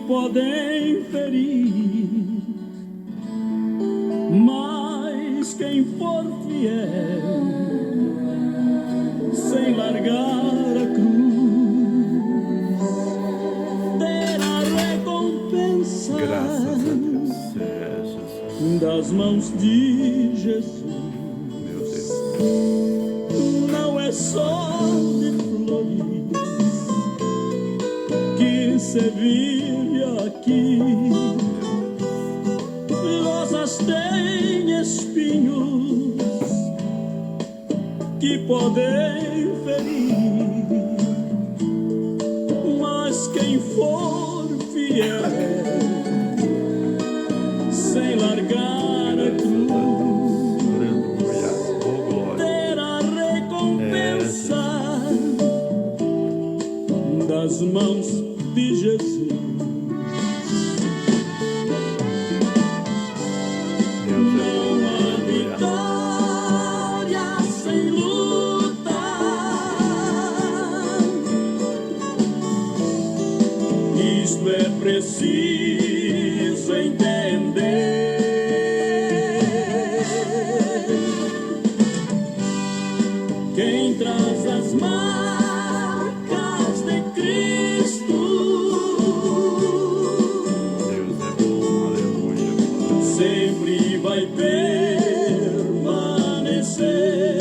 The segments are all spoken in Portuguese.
podem ferir, mas quem for fiel, sem largar a cruz, terá recompensa. Graças a Deus. Jesus. Das mãos de Jesus. Meu Deus. Não é só de flores que se vive aqui. Rosas têm espinhos que podem ferir, mas quem for fiel, sem largar a cruz, terá recompensa das mãos de Jesus. Não há vitória sem luta. Isto é preciso entender. Quem traz as marcas de Cristo, Deus é bom, aleluia. sempre vai permanecer.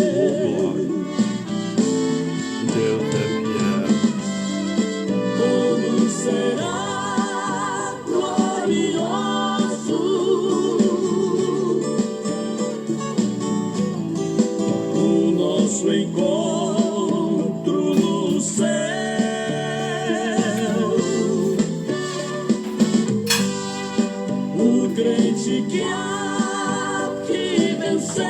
Deus é fiel. Como será glorioso o nosso encontro no céu. O crente que há que vencer,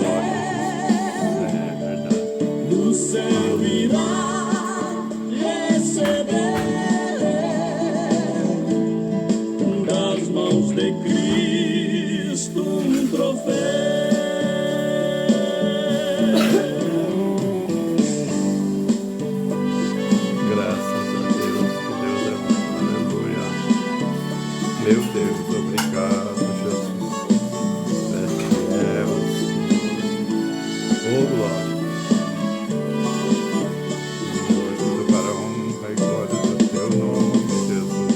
É verdade. do céu irá receber das mãos de Cristo um troféu. Graças a Deus, que Deus é bom, aleluia. Meu Deus, obrigado, Jesus. É fiel. Oh, glória. Tudo para a honra e glória do teu nome, Jesus.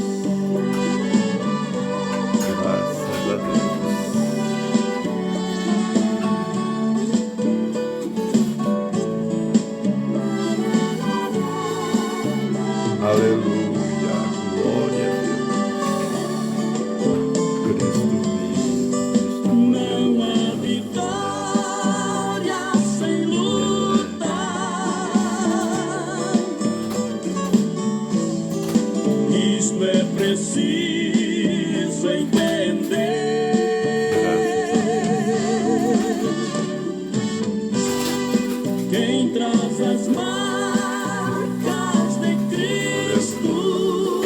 Graças a Deus. Aleluia, glória a Deus. Cristo vivo, Não há vitória sem luta. Isto é preciso entender. Quem traz as marcas de Cristo,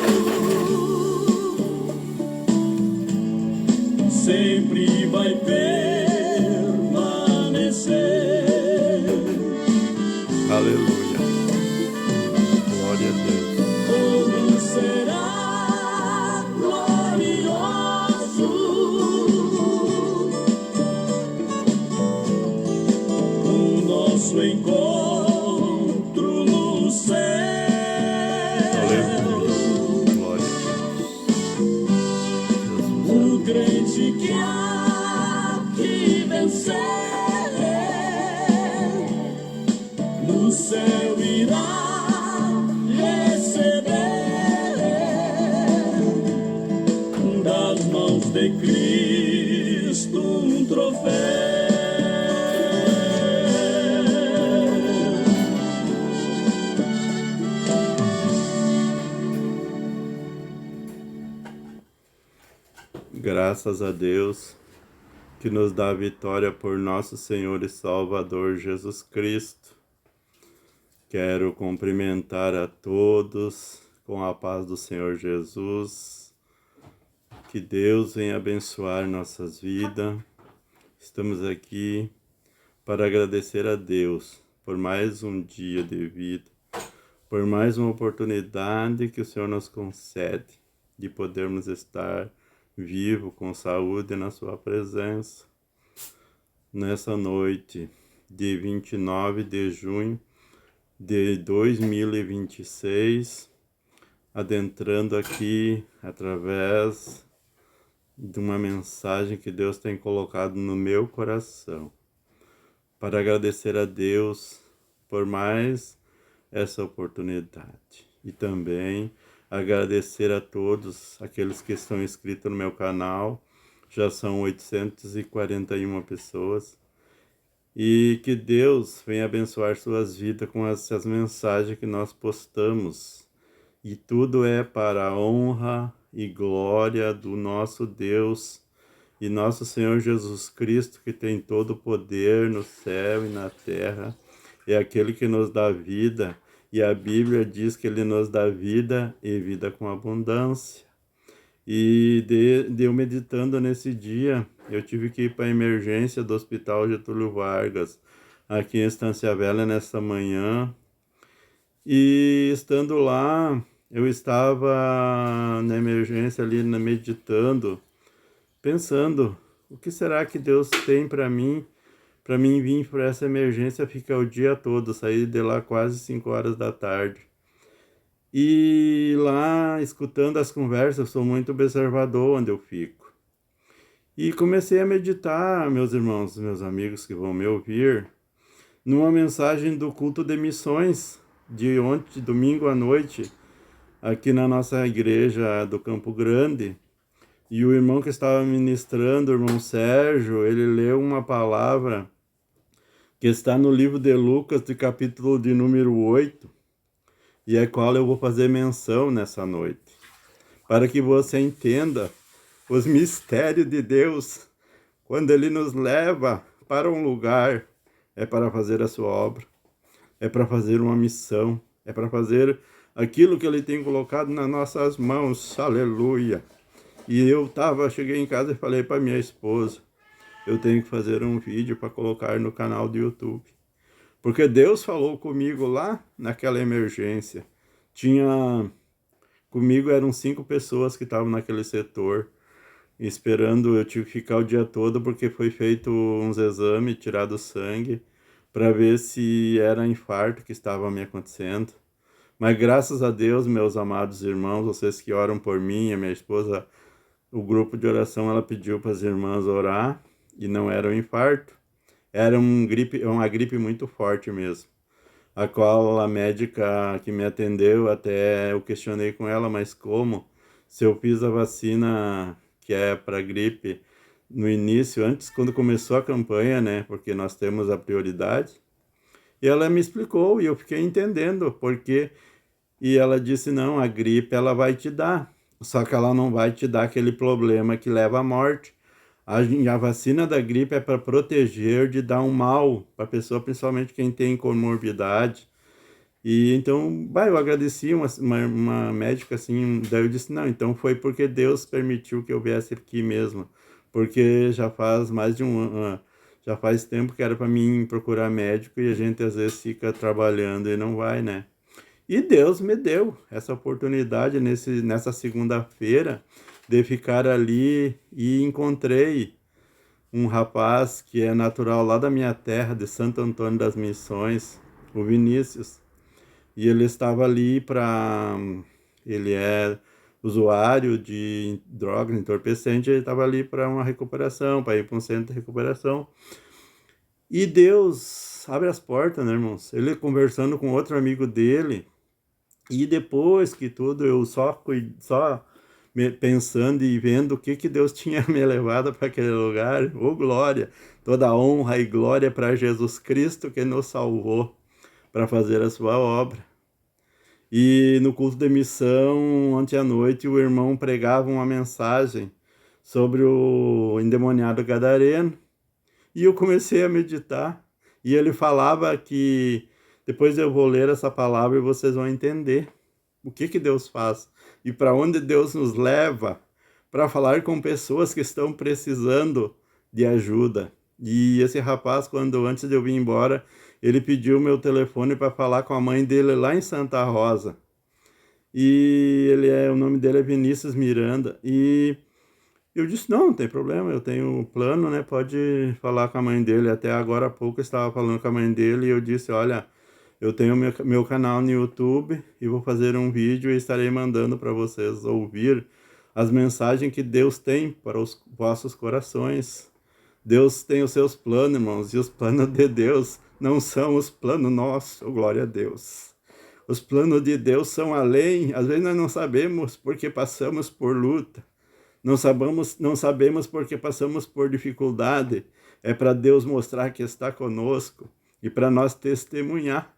sempre vai permanecer. aleluia. Glória a Deus. Como será glorioso o nosso encontro no céu. Aleluia. Glória a Deus. O crente que há que vencer, no céu irá receber das mãos de Cristo um troféu. Graças a Deus que nos dá a vitória por nosso Senhor e Salvador Jesus Cristo. Quero cumprimentar a todos com a paz do Senhor Jesus. Que Deus venha abençoar nossas vidas. Estamos aqui para agradecer a Deus por mais um dia de vida, por mais uma oportunidade que o Senhor nos concede de podermos estar vivo, com saúde na sua presença. Nessa noite de 29 de junho de 2026, adentrando aqui através de uma mensagem que Deus tem colocado no meu coração, para agradecer a Deus por mais essa oportunidade e também agradecer a todos aqueles que estão inscritos no meu canal. Já são 841 pessoas, e que Deus venha abençoar suas vidas com essas mensagens que nós postamos, e tudo é para a honra e glória do nosso Deus e nosso Senhor Jesus Cristo, que tem todo o poder no céu e na terra, é aquele que nos dá vida, e a Bíblia diz que Ele nos dá vida e vida com abundância. E eu meditando nesse dia, eu tive que ir para a emergência do Hospital Getúlio Vargas, aqui em Estância Velha, nessa manhã. E estando lá, eu estava na emergência ali, meditando, pensando, o que será que Deus tem para mim vir para essa emergência, ficar o dia todo, sair de lá quase 5 horas da tarde. E lá, escutando as conversas, sou muito observador onde eu fico. E comecei a meditar, meus irmãos, meus amigos que vão me ouvir, numa mensagem do culto de missões de ontem, domingo à noite, aqui na nossa igreja do Campo Grande. E o irmão que estava ministrando, o irmão Sérgio, ele leu uma palavra que está no livro de Lucas, de capítulo de número 8, e é qual eu vou fazer menção nessa noite, para que você entenda os mistérios de Deus. Quando Ele nos leva para um lugar, é para fazer a sua obra, é para fazer uma missão, é para fazer aquilo que Ele tem colocado nas nossas mãos, aleluia. E cheguei em casa e falei para minha esposa, eu tenho que fazer um vídeo para colocar no canal do YouTube. Porque Deus falou comigo lá naquela emergência. Comigo eram 5 pessoas que estavam naquele setor, esperando. Eu tive que ficar o dia todo porque foi feito uns exames, tirado sangue, para ver se era infarto que estava me acontecendo. Mas graças a Deus, meus amados irmãos, vocês que oram por mim, a minha esposa, o grupo de oração, ela pediu para as irmãs orar, e não era um infarto. Era uma gripe muito forte mesmo, a qual a médica que me atendeu, até eu questionei com ela, mas como? Se eu fiz a vacina que é para gripe no início, antes, quando começou a campanha, né? Porque nós temos a prioridade. E ela me explicou e eu fiquei entendendo porque. E ela disse, não, a gripe ela vai te dar, só que ela não vai te dar aquele problema que leva à morte. A vacina da gripe é para proteger de dar um mal para a pessoa, principalmente quem tem comorbidade. E então, eu agradeci uma médica assim, daí eu disse, não, então foi porque Deus permitiu que eu viesse aqui mesmo, porque já faz mais de já faz tempo que era para mim procurar médico e a gente às vezes fica trabalhando e não vai, né? E Deus me deu essa oportunidade nessa segunda-feira de ficar ali, e encontrei um rapaz que é natural lá da minha terra, de Santo Antônio das Missões, o Vinícius. E ele estava ali ele é usuário de drogas, entorpecente, ele estava ali para uma recuperação, para ir para um centro de recuperação. E Deus abre as portas, né, irmãos? Ele conversando com outro amigo dele, e depois que tudo, eu só pensando e vendo o que Deus tinha me levado para aquele lugar. Oh, glória! Toda honra e glória para Jesus Cristo, que nos salvou para fazer a sua obra. E no culto de missão, ontem à noite, o irmão pregava uma mensagem sobre o endemoniado gadareno. E eu comecei a meditar. E ele falava que, depois eu vou ler essa palavra e vocês vão entender o que Deus faz e para onde Deus nos leva para falar com pessoas que estão precisando de ajuda. E esse rapaz, antes de eu vir embora, ele pediu meu telefone para falar com a mãe dele lá em Santa Rosa. e o nome dele é Vinícius Miranda, e eu disse, não tem problema, eu tenho um plano, né, pode falar com a mãe dele. Até agora há pouco eu estava falando com a mãe dele e eu disse, olha, eu tenho meu canal no YouTube e vou fazer um vídeo e estarei mandando para vocês ouvir as mensagens que Deus tem para os vossos corações. Deus tem os seus planos, irmãos, e os planos de Deus não são os planos nossos, oh, glória a Deus. Os planos de Deus são além, às vezes nós não sabemos porque passamos por luta, não sabemos porque passamos por dificuldade, é para Deus mostrar que está conosco e para nós testemunhar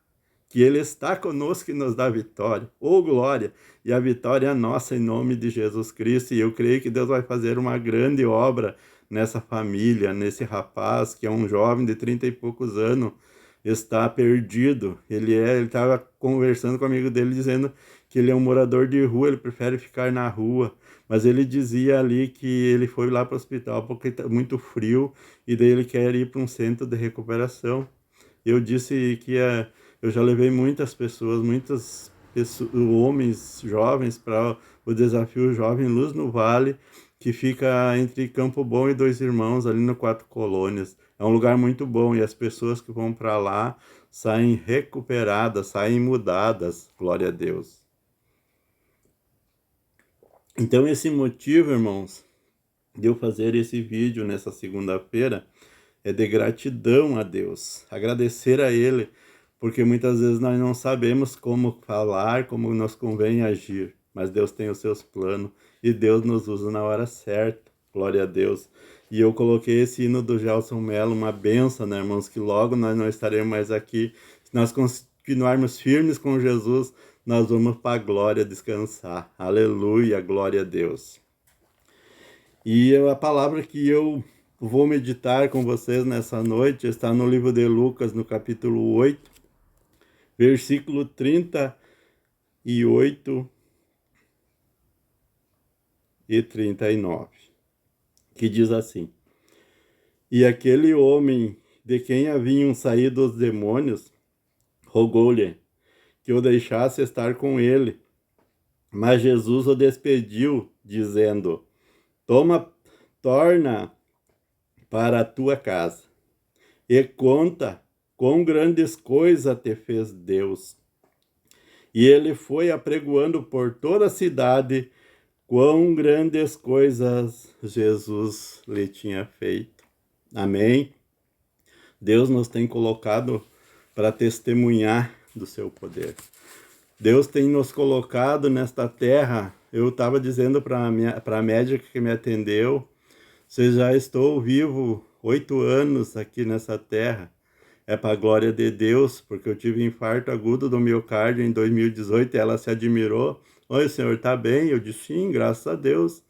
que Ele está conosco e nos dá vitória, oh glória, e a vitória é nossa em nome de Jesus Cristo, e eu creio que Deus vai fazer uma grande obra nessa família, nesse rapaz que é um jovem de 30 e poucos anos, está perdido. Ele estava conversando com um amigo dele dizendo que ele é um morador de rua, ele prefere ficar na rua, mas ele dizia ali que ele foi lá para o hospital porque está muito frio e daí ele quer ir para um centro de recuperação. Eu disse que eu já levei muitas pessoas, homens jovens para o desafio Jovem Luz no Vale, que fica entre Campo Bom e Dois Irmãos, ali no Quatro Colônias. É um lugar muito bom e as pessoas que vão para lá saem recuperadas, saem mudadas, glória a Deus. Então esse motivo, irmãos, de eu fazer esse vídeo nessa segunda-feira é de gratidão a Deus, agradecer a Ele, porque muitas vezes nós não sabemos como falar, como nos convém agir, mas Deus tem os seus planos e Deus nos usa na hora certa, glória a Deus. E eu coloquei esse hino do Gelson Mello, uma benção, né, irmãos, que logo nós não estaremos mais aqui. Se nós continuarmos firmes com Jesus, nós vamos para a glória descansar. Aleluia, glória a Deus. E a palavra que eu vou meditar com vocês nessa noite está no livro de Lucas, no capítulo 8, versículo 38 e 39, que diz assim: E aquele homem de quem haviam saído os demônios rogou-lhe que o deixasse estar com ele. Mas Jesus o despediu, dizendo: torna para a tua casa e conta quão grandes coisas te fez Deus. E ele foi apregoando por toda a cidade quão grandes coisas Jesus lhe tinha feito. Amém? Deus nos tem colocado para testemunhar do seu poder. Deus tem nos colocado nesta terra. Eu estava dizendo para a médica que me atendeu, se já estou vivo 8 anos aqui nessa terra, é para a glória de Deus, porque eu tive infarto agudo do miocárdio em 2018 e ela se admirou. Oi, o senhor está bem? Eu disse, sim, graças a Deus.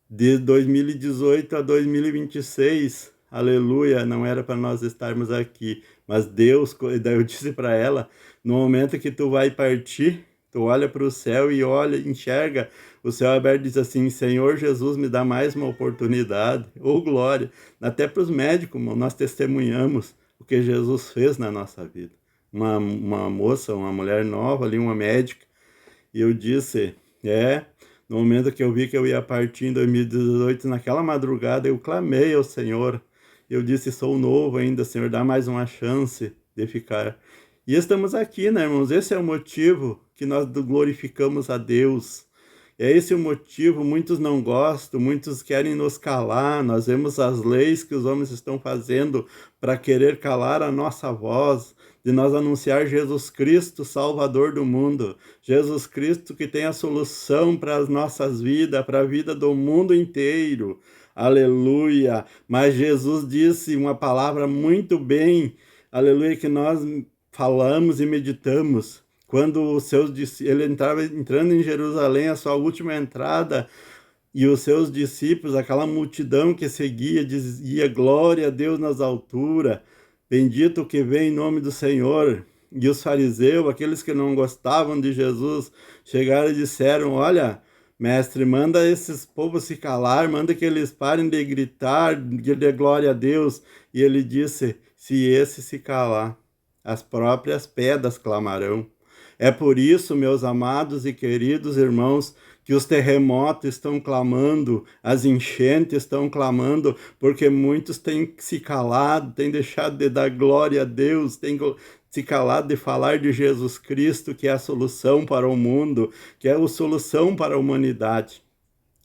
De 2018 a 2026, aleluia, não era para nós estarmos aqui, mas Deus, daí eu disse para ela, no momento que tu vai partir, tu olha para o céu e olha, enxerga o céu aberto e diz assim, Senhor Jesus, me dá mais uma oportunidade, ou glória. Até para os médicos, nós testemunhamos o que Jesus fez na nossa vida. Uma moça, uma mulher nova ali, uma médica, e eu disse, no momento que eu vi que eu ia partir em 2018, naquela madrugada, eu clamei ao Senhor. Eu disse, sou novo ainda, Senhor, dá mais uma chance de ficar. E estamos aqui, né, irmãos? Esse é o motivo que nós glorificamos a Deus. É esse o motivo, muitos não gostam, muitos querem nos calar. Nós vemos as leis que os homens estão fazendo para querer calar a nossa voz, de nós anunciar Jesus Cristo, Salvador do mundo. Jesus Cristo que tem a solução para as nossas vidas, para a vida do mundo inteiro. Aleluia! Mas Jesus disse uma palavra muito bem, aleluia, que nós falamos e meditamos. Quando ele entrando em Jerusalém, a sua última entrada, e os seus discípulos, aquela multidão que seguia, dizia, glória a Deus nas alturas, bendito que vem em nome do Senhor. E os fariseus, aqueles que não gostavam de Jesus, chegaram e disseram, olha, mestre, manda esses povos se calar, manda que eles parem de gritar, de glória a Deus. E ele disse, se esse se calar, as próprias pedras clamarão. É por isso, meus amados e queridos irmãos, que os terremotos estão clamando, as enchentes estão clamando, porque muitos têm se calado, têm deixado de dar glória a Deus, têm se calado de falar de Jesus Cristo, que é a solução para o mundo, que é a solução para a humanidade.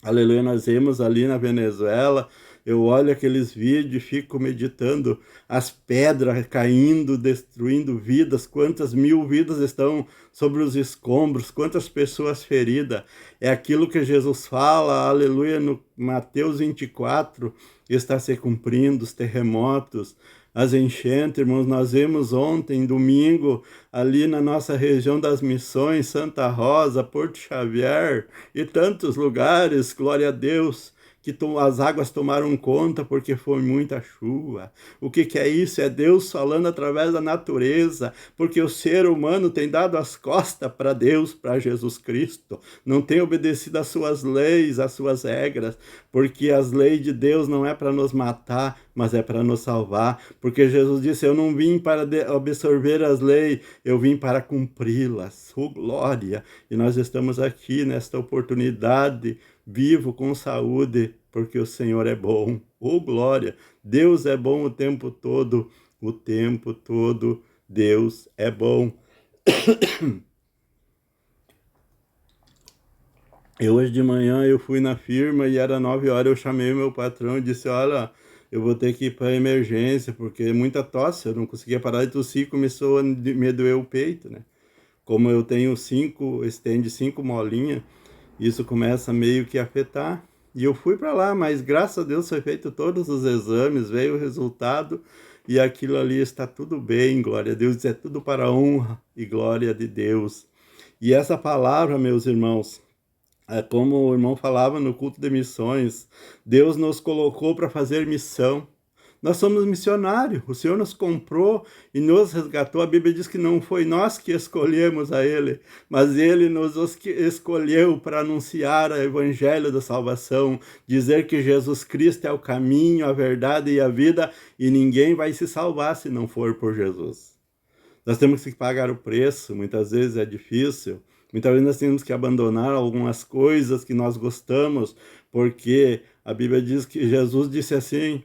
Aleluia, nós vemos ali na Venezuela, eu olho aqueles vídeos e fico meditando as pedras caindo, destruindo vidas, quantas mil vidas estão sobre os escombros, quantas pessoas feridas. É aquilo que Jesus fala, aleluia, no Mateus 24, está se cumprindo, os terremotos, as enchentes, irmãos. Nós vimos ontem, domingo, ali na nossa região das Missões, Santa Rosa, Porto Xavier e tantos lugares, glória a Deus, que as águas tomaram conta porque foi muita chuva. O que é isso? É Deus falando através da natureza, porque o ser humano tem dado as costas para Deus, para Jesus Cristo, não tem obedecido às suas leis, às suas regras, porque as leis de Deus não é para nos matar, mas é para nos salvar, porque Jesus disse, eu não vim para absorver as leis, eu vim para cumpri-las. Oh, glória! E nós estamos aqui nesta oportunidade, vivo com saúde, porque o Senhor é bom. Oh, glória! Deus é bom o tempo todo, Deus é bom. Hoje de manhã eu fui na firma e era 9 horas, eu chamei o meu patrão e disse, olha, eu vou ter que ir para emergência, porque muita tosse, eu não conseguia parar de tossir, começou a me doer o peito, né? Como eu tenho 5 molinhas, isso começa meio que a afetar. E eu fui para lá, mas graças a Deus foi feito todos os exames, veio o resultado e aquilo ali está tudo bem, glória a Deus, é tudo para a honra e glória de Deus. E essa palavra, meus irmãos, é como o irmão falava no culto de missões, Deus nos colocou para fazer missão. Nós somos missionários, o Senhor nos comprou e nos resgatou. A Bíblia diz que não foi nós que escolhemos a Ele, mas Ele nos escolheu para anunciar o Evangelho da salvação, dizer que Jesus Cristo é o caminho, a verdade e a vida, e ninguém vai se salvar se não for por Jesus. Nós temos que pagar o preço, muitas vezes é difícil, muitas vezes nós temos que abandonar algumas coisas que nós gostamos, porque a Bíblia diz que Jesus disse assim,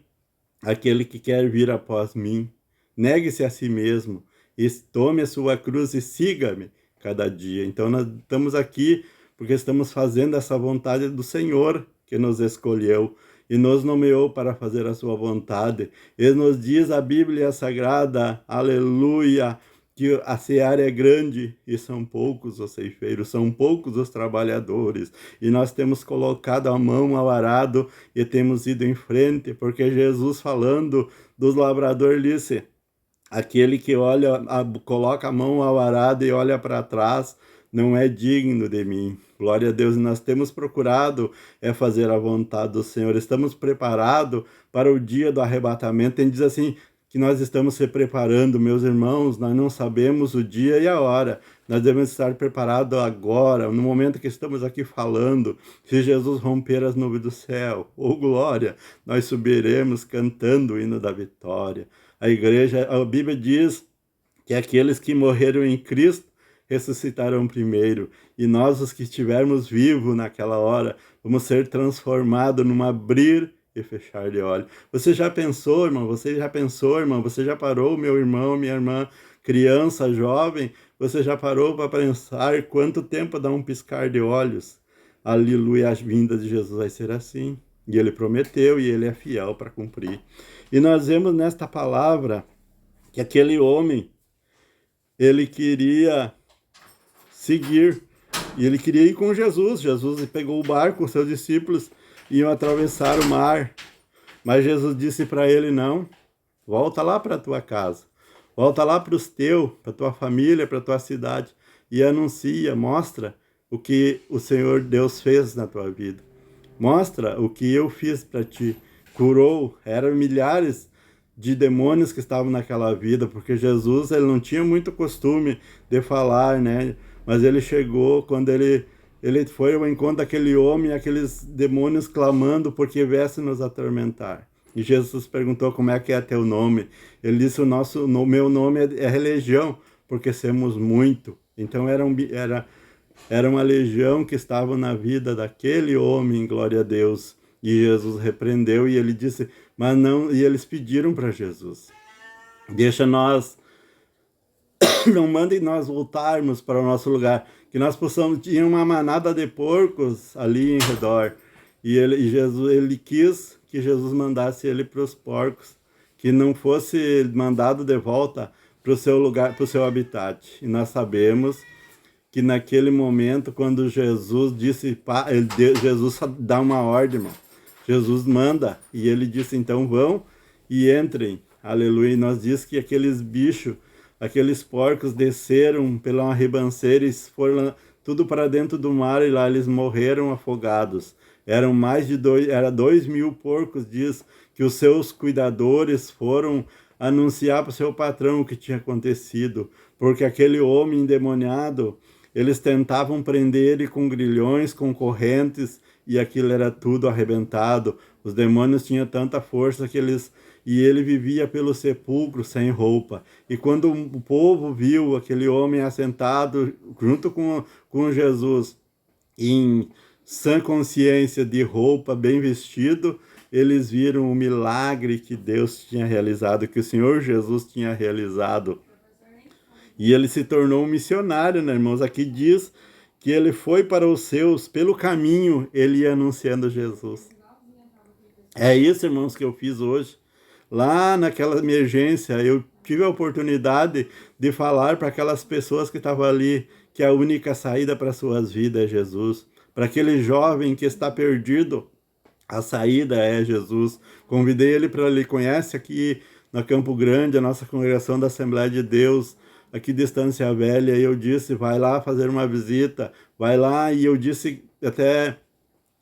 aquele que quer vir após mim, negue-se a si mesmo, e tome a sua cruz e siga-me cada dia. Então nós estamos aqui porque estamos fazendo essa vontade do Senhor que nos escolheu e nos nomeou para fazer a sua vontade. Ele nos diz a Bíblia Sagrada, aleluia, que a seara é grande e são poucos os ceifeiros, são poucos os trabalhadores. E nós temos colocado a mão ao arado e temos ido em frente, porque Jesus falando dos lavradores disse, aquele que coloca a mão ao arado e olha para trás, não é digno de mim. Glória a Deus, e nós temos procurado fazer a vontade do Senhor. Estamos preparados para o dia do arrebatamento. Ele diz assim, que nós estamos se preparando, meus irmãos, nós não sabemos o dia e a hora, nós devemos estar preparados agora, no momento que estamos aqui falando, se Jesus romper as nuvens do céu, glória, nós subiremos cantando o hino da vitória. A igreja, a Bíblia diz que aqueles que morreram em Cristo ressuscitarão primeiro, e nós, os que estivermos vivos naquela hora, vamos ser transformados num abrir e fechar de olhos. Você já pensou, irmão? Você já pensou, irmão? Você já parou, meu irmão, minha irmã, criança, jovem? Você já parou para pensar quanto tempo dá um piscar de olhos? Aleluia, a vinda de Jesus vai ser assim. E Ele prometeu e Ele é fiel para cumprir. E nós vemos nesta palavra que aquele homem, ele queria seguir, e ele queria ir com Jesus. Jesus pegou o barco com seus discípulos, iam atravessar o mar, mas Jesus disse para ele, não, volta lá para a tua casa, volta lá para os teus, para a tua família, para a tua cidade, e anuncia, mostra o que o Senhor Deus fez na tua vida, mostra o que eu fiz para ti, curou, eram milhares de demônios que estavam naquela vida, porque Jesus, ele não tinha muito costume de falar, né, mas ele chegou, quando ele foi ao encontro daquele homem, aqueles demônios clamando porque viesse nos atormentar. E Jesus perguntou como é que é teu nome. Ele disse, o meu nome é religião, porque somos muito. Então era uma legião que estava na vida daquele homem, glória a Deus. E Jesus repreendeu e ele disse, mas não, e eles pediram para Jesus, deixa nós, não mandem nós voltarmos para o nosso lugar, que nós possamos, tinha uma manada de porcos ali em redor, ele quis que Jesus mandasse ele para os porcos, que não fosse mandado de volta para o seu lugar, para o seu habitat. E nós sabemos que naquele momento, quando Jesus disse, Jesus dá uma ordem, irmão. Jesus manda, e ele disse, então vão e entrem, aleluia. E nós diz que aqueles bichos, aqueles porcos desceram pela ribanceira e foram tudo para dentro do mar, e lá eles morreram afogados. Eram mais de 2.000 porcos, diz que os seus cuidadores foram anunciar para o seu patrão o que tinha acontecido, porque aquele homem endemoniado, eles tentavam prender ele com grilhões, com correntes, e aquilo era tudo arrebentado. Os demônios tinham tanta força que ele vivia pelo sepulcro sem roupa. E quando o povo viu aquele homem assentado junto com Jesus, em sã consciência, de roupa, bem vestido, eles viram o milagre que Deus tinha realizado, que o Senhor Jesus tinha realizado. E ele se tornou um missionário, né, irmãos? Aqui diz que ele foi para os seus, pelo caminho, ele ia anunciando Jesus. É isso, irmãos, que eu fiz hoje. Lá naquela emergência, eu tive a oportunidade de falar para aquelas pessoas que estavam ali, que a única saída para suas vidas é Jesus. Para aquele jovem que está perdido, a saída é Jesus. Convidei ele para ele, conhece aqui na Campo Grande, a nossa congregação da Assembleia de Deus, aqui de Estância Velha, e eu disse, vai lá fazer uma visita, vai lá, e eu disse, até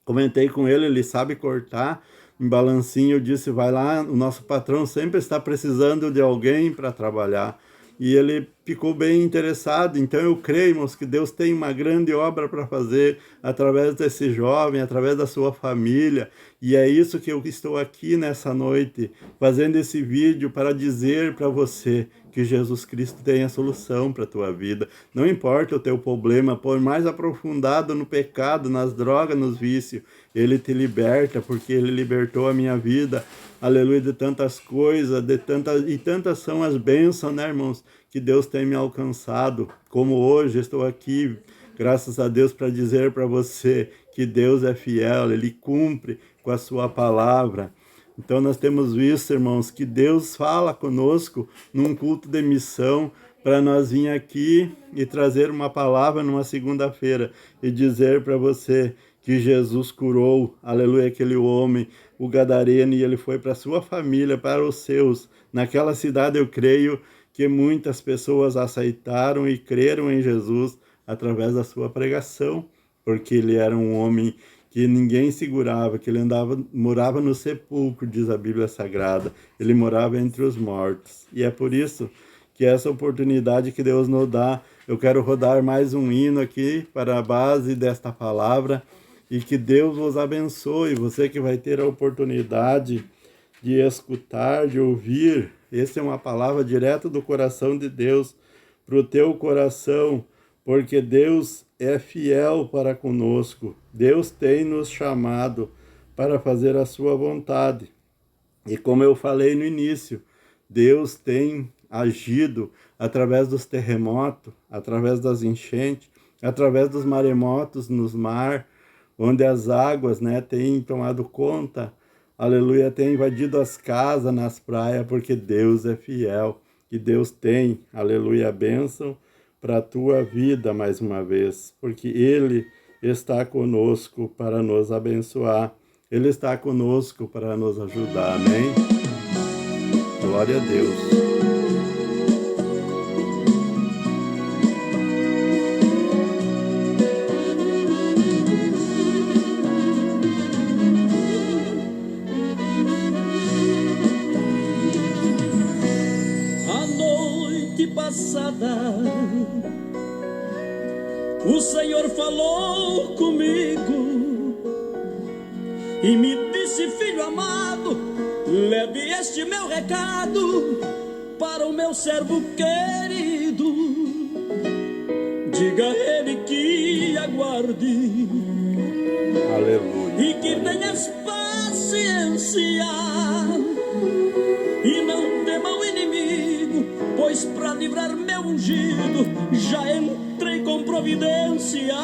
comentei com ele, ele sabe cortar em balancinho, eu disse, vai lá, o nosso patrão sempre está precisando de alguém para trabalhar, e ele ficou bem interessado. Então eu creio, irmãos, que Deus tem uma grande obra para fazer através desse jovem, através da sua família, e é isso que eu estou aqui nessa noite, fazendo esse vídeo para dizer para você que Jesus Cristo tem a solução para a tua vida. Não importa o teu problema, por mais aprofundado no pecado, nas drogas, nos vícios, Ele te liberta, porque Ele libertou a minha vida, aleluia, de tantas coisas, e tantas são as bênçãos, né, irmãos, que Deus tem me alcançado, como hoje estou aqui, graças a Deus, para dizer para você que Deus é fiel, Ele cumpre com a sua palavra. Então nós temos visto, irmãos, que Deus fala conosco num culto de missão, para nós vir aqui e trazer uma palavra numa segunda-feira e dizer para você que Jesus curou, aleluia, aquele homem, o gadareno, e ele foi para a sua família, para os seus. Naquela cidade eu creio que muitas pessoas aceitaram e creram em Jesus através da sua pregação, porque ele era um homem que ninguém segurava, que ele morava no sepulcro, diz a Bíblia Sagrada. Ele morava entre os mortos. E é por isso que essa oportunidade que Deus nos dá, eu quero rodar mais um hino aqui para a base desta palavra, e que Deus vos abençoe, você que vai ter a oportunidade de escutar, de ouvir. Essa é uma palavra direto do coração de Deus para o teu coração, porque Deus é fiel para conosco. Deus tem nos chamado para fazer a sua vontade. E como eu falei no início, Deus tem agido através dos terremotos, através das enchentes, através dos maremotos nos mar, onde as águas, né, têm tomado conta, aleluia, tem invadido as casas nas praias, porque Deus é fiel. E Deus tem, aleluia, a bênção para a tua vida mais uma vez, porque Ele está conosco para nos abençoar, Ele está conosco para nos ajudar, amém? Glória a Deus. O Senhor falou comigo e me disse, filho amado, leve este meu recado para o meu servo querido. Diga a ele que aguarde, Aleluia. e que tenhas paciência, e não tema o inimigo, pois para livrar meu ungido já entrei com providência.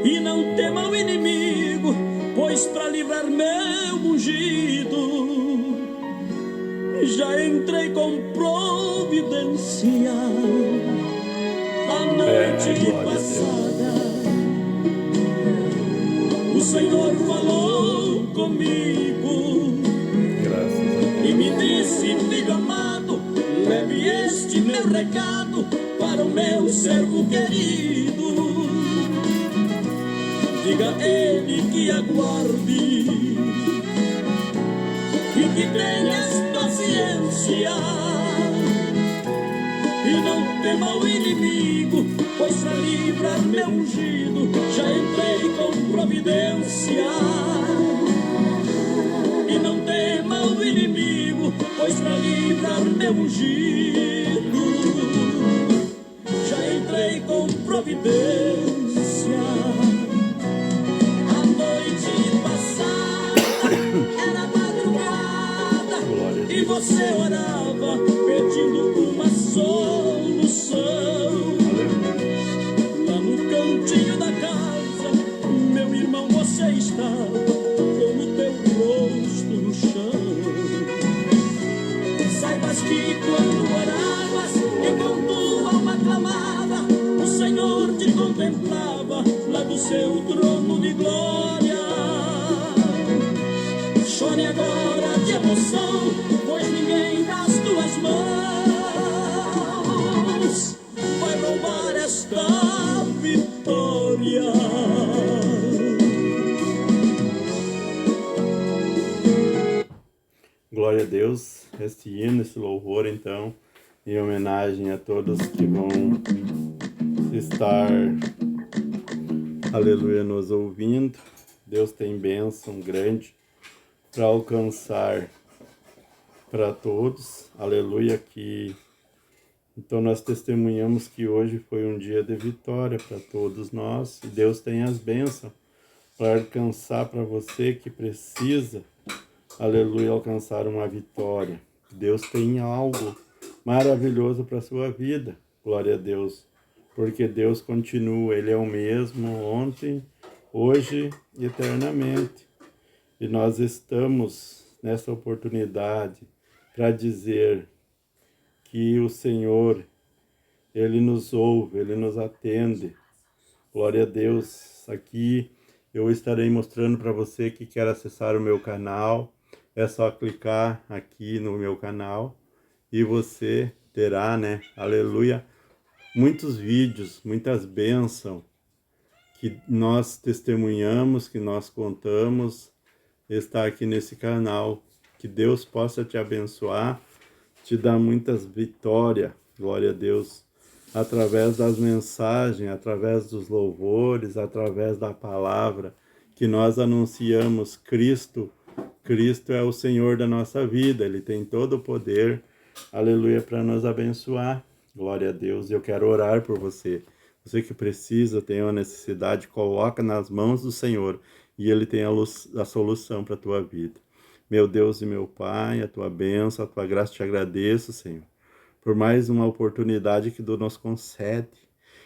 E não tema o inimigo, pois para livrar meu ungido já entrei com providência. A noite passada o Senhor falou comigo, Graças a Deus. e me disse: filho amado, leve este meu recado para o meu servo querido. Diga a ele que aguarde, e que tenhas paciência, e não tema o inimigo, pois para livrar meu ungido já entrei com providência. E não tema o inimigo, pois para livrar meu ungido já entrei com providência. A noite passada era madrugada, Glória a e Deus. você orava pedindo uma solução. Aleluia. Lá no cantinho da casa, meu irmão, você estava com o teu rosto no chão. Saibas que quando oravas e com tua alma clamava, o Senhor te contemplava lá do seu trono de glória. Chore agora de emoção, pois ninguém das tuas mãos vai roubar esta vitória. Glória a Deus. Este hino, esse louvor, então, em homenagem a todos que vão estar, aleluia, nos ouvindo. Deus tem bênção grande para alcançar para todos, aleluia, que então nós testemunhamos que hoje foi um dia de vitória para todos nós, e Deus tem as bênçãos para alcançar para você que precisa, aleluia, alcançar uma vitória. Deus tem algo maravilhoso para a sua vida, glória a Deus, porque Deus continua, Ele é o mesmo ontem, hoje e eternamente. E nós estamos nessa oportunidade para dizer que o Senhor, Ele nos ouve, Ele nos atende. Glória a Deus. Aqui eu estarei mostrando para você que quer acessar o meu canal. É só clicar aqui no meu canal e você terá, né, aleluia, muitos vídeos, muitas bênçãos que nós testemunhamos, que nós contamos, está aqui nesse canal. Que Deus possa te abençoar, te dar muitas vitórias, glória a Deus, através das mensagens, através dos louvores, através da palavra que nós anunciamos. Cristo é o Senhor da nossa vida, Ele tem todo o poder, aleluia, para nos abençoar, glória a Deus. Eu quero orar por você, você que precisa, tem uma necessidade, coloca nas mãos do Senhor, e Ele tem a solução para a tua vida. Meu Deus e meu Pai, a tua bênção, a tua graça, te agradeço, Senhor, por mais uma oportunidade que Tu nos concede,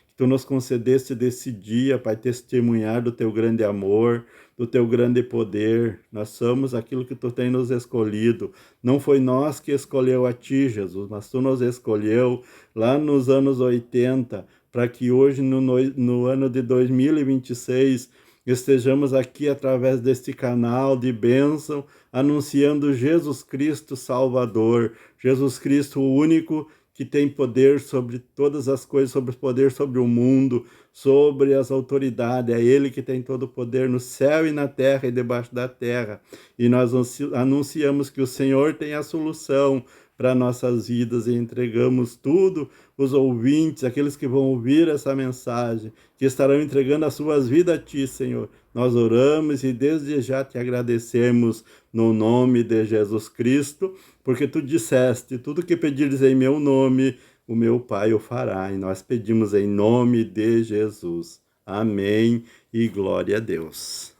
que Tu nos concedeste desse dia, Pai, testemunhar do Teu grande amor, do Teu grande poder. Nós somos aquilo que Tu tem nos escolhido. Não foi nós que escolheu a Ti, Jesus, mas Tu nos escolheu lá nos anos 80, para que hoje, no ano de 2026, estejamos aqui através deste canal de bênção, anunciando Jesus Cristo Salvador, Jesus Cristo o único que tem poder sobre todas as coisas, sobre o poder sobre o mundo, sobre as autoridades. É Ele que tem todo o poder no céu e na terra e debaixo da terra. E nós anunciamos que o Senhor tem a solução para nossas vidas, e entregamos tudo, os ouvintes, aqueles que vão ouvir essa mensagem, que estarão entregando as suas vidas a Ti, Senhor. Nós oramos e desde já Te agradecemos no nome de Jesus Cristo, porque Tu disseste, tudo que pedires em meu nome, o meu Pai o fará. E nós pedimos em nome de Jesus. Amém e glória a Deus.